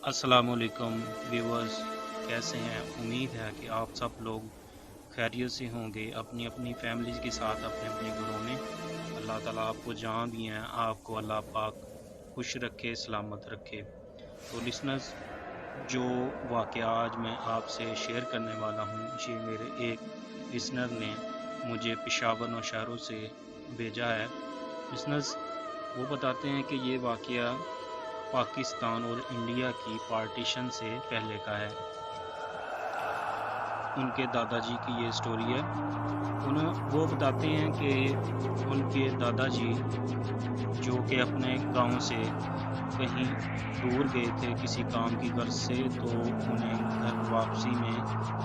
अस्सलाम वालेकुम व्यूअर्स, कैसे हैं? उम्मीद है कि आप सब लोग खैरियत से होंगे अपनी अपनी फैमिलीज़ के साथ अपने अपने घरों में। अल्लाह ताला आपको जहाँ भी हैं आपको अल्लाह पाक खुश रखे, सलामत रखे। तो लिसनर्स, जो वाक़या आज मैं आपसे शेयर करने वाला हूँ, ये मेरे एक लिसनर ने मुझे पेशावर नौशहरों से भेजा है। लिसनर्स, वो बताते हैं कि ये वाक़या पाकिस्तान और इंडिया की पार्टीशन से पहले का है। उनके दादाजी की ये स्टोरी है। वो बताते हैं कि उनके दादाजी जो कि अपने गांव से कहीं दूर गए थे किसी काम की गर्ज से, तो उन्हें घर वापसी में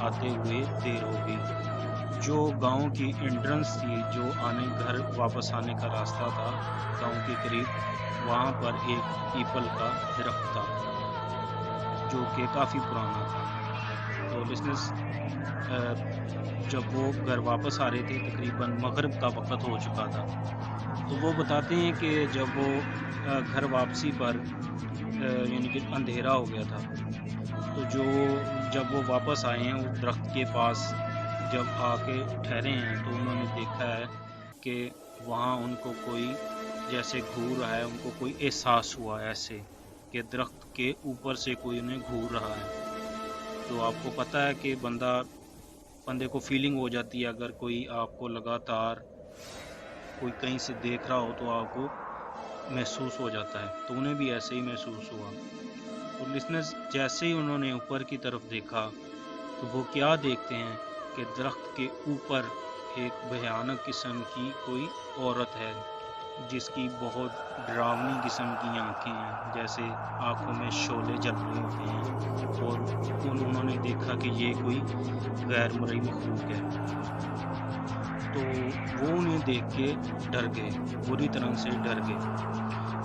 आते हुए देर हो गई। जो गांव की एंट्रेंस थी, जो घर वापस आने का रास्ता था गांव के करीब, वहाँ पर एक पीपल का दरख्त था जो कि काफ़ी पुराना था। तो लिसनर्स, जब वो घर वापस आ रहे थे तकरीबन मगरिब का वक़्त हो चुका था। तो वो बताते हैं कि जब वो घर वापसी पर यानी कि अंधेरा हो गया था, तो जब वो वापस आए हैं उस दरख्त के पास, जब आके ठहरे हैं, तो उन्होंने देखा है कि वहाँ उनको कोई जैसे घूर रहा है, उनको कोई एहसास हुआ ऐसे कि दरख्त के ऊपर से कोई उन्हें घूर रहा है। तो आपको पता है कि बंदे को फीलिंग हो जाती है, अगर कोई आपको लगातार कोई कहीं से देख रहा हो तो आपको महसूस हो जाता है। तो उन्हें भी ऐसे ही महसूस हुआ। तो लिसनर्स, जैसे ही उन्होंने ऊपर की तरफ देखा, तो वो क्या देखते हैं कि दरख्त के ऊपर एक भयानक किस्म की कोई औरत है, जिसकी बहुत डरावनी किस्म की आँखें हैं, जैसे आँखों में शोले जल रहे होते हैं। और उन्होंने देखा कि ये कोई गैर मरई मखलूक है। तो वो उन्हें देख के डर गए, बुरी तरह से डर गए।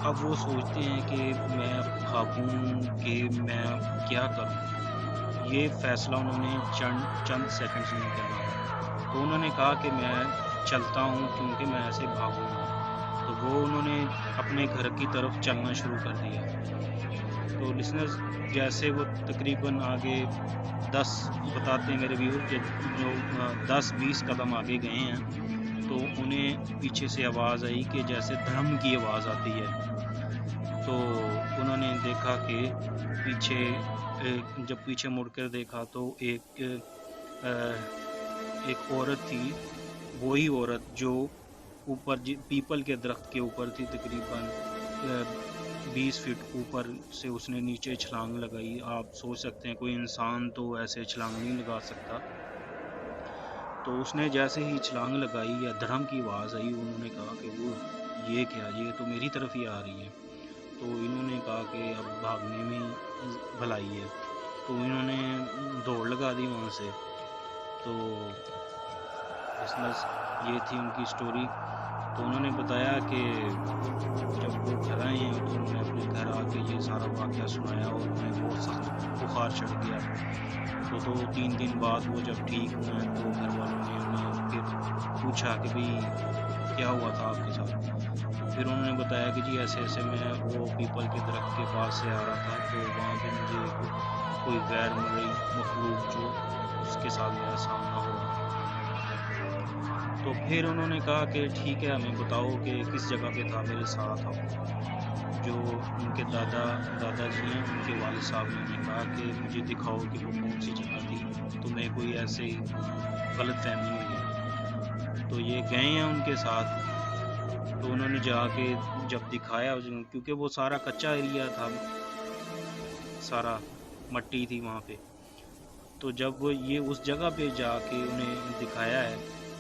अब वो सोचते हैं कि मैं भागूं कि मैं क्या करूं। ये फैसला उन्होंने चंद सेकंड्स में करना। तो उन्होंने कहा कि मैं चलता हूं, क्योंकि मैं ऐसे भागूंगा। तो वो उन्होंने अपने घर की तरफ चलना शुरू कर दिया। तो लिसनर्स, जैसे वो तकरीबन आगे 10 बताते हैं मेरे व्यूअर कि जो 10-20 कदम आगे गए हैं, तो उन्हें पीछे से आवाज़ आई कि जैसे धड़म की आवाज़ आती है। तो उन्होंने देखा कि जब पीछे मुड़कर देखा तो एक औरत थी, वही औरत जो ऊपर पीपल के दरख्त के ऊपर थी, तकरीबन 20 फीट ऊपर से उसने नीचे छलांग लगाई। आप सोच सकते हैं कोई इंसान तो ऐसे छलांग नहीं लगा सकता। तो उसने जैसे ही छलांग लगाई या धड़म की आवाज़ आई, उन्होंने कहा कि वो ये क्या, ये तो मेरी तरफ ही आ रही है। तो इन्होंने कहा कि अब भागने में भलाई है। तो इन्होंने दौड़ लगा दी वहाँ से। तो बिजनेस, ये थी उनकी स्टोरी। तो उन्होंने बताया कि जब वो घर आए हैं तो उन्होंने अपने घर आके ये सारा वाक़या सुनाया और उन्हें बहुत सख्त बुखार चढ़ गया। तो 2-3 दिन बाद वो जब ठीक हुए हैं, तो घर वालों ने उन्हें फिर पूछा कि भाई क्या हुआ था आपके साथ। तो फिर उन्होंने बताया कि जी ऐसे ऐसे मैं वो पीपल के दरख्त के पास से आ रहा था, तो वहाँ पे मुझे कोई गैर मरई मखलूक जो उसके साथ मेरा सामना हुआ। तो फिर उन्होंने कहा कि ठीक है, हमें बताओ कि किस जगह पे था, मेरे साथ आओ। जो उनके दादाजी हैं, उनके वालिद साहब ने उन्हें कहा कि मुझे दिखाओ कि वो कौन सी जगह थी, तुम्हें कोई ऐसे ही गलतफहमी हुई है। तो ये गए हैं उनके साथ। तो उन्होंने जाके जब दिखाया, क्योंकि वो सारा कच्चा एरिया था, सारा मट्टी थी वहाँ पे। तो जब वो ये उस जगह पे जाके उन्हें दिखाया है,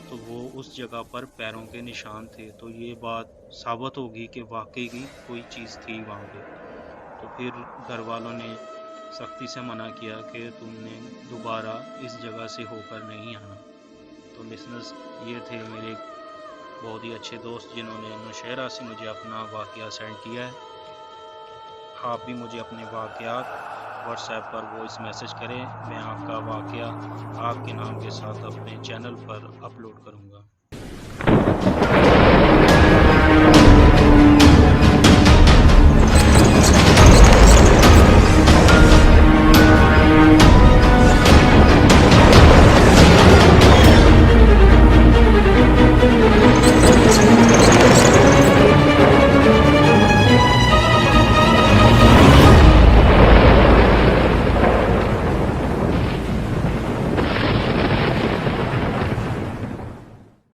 तो वो उस जगह पर पैरों के निशान थे। तो ये बात साबित होगी कि वाकई की कोई चीज़ थी वहाँ पे। तो फिर घर वालों ने सख्ती से मना किया कि तुमने दोबारा इस जगह से होकर नहीं आना। तो लिसनर्स, ये थे मेरे बहुत ही अच्छे दोस्त जिन्होंने नौशहरा से मुझे अपना वाक़या सेंड किया है। आप भी मुझे अपने वाक़यात व्हाट्सएप पर वॉइस मैसेज करें, मैं आपका वाक़या आपके नाम के साथ अपने चैनल पर अपलोड करूँगा।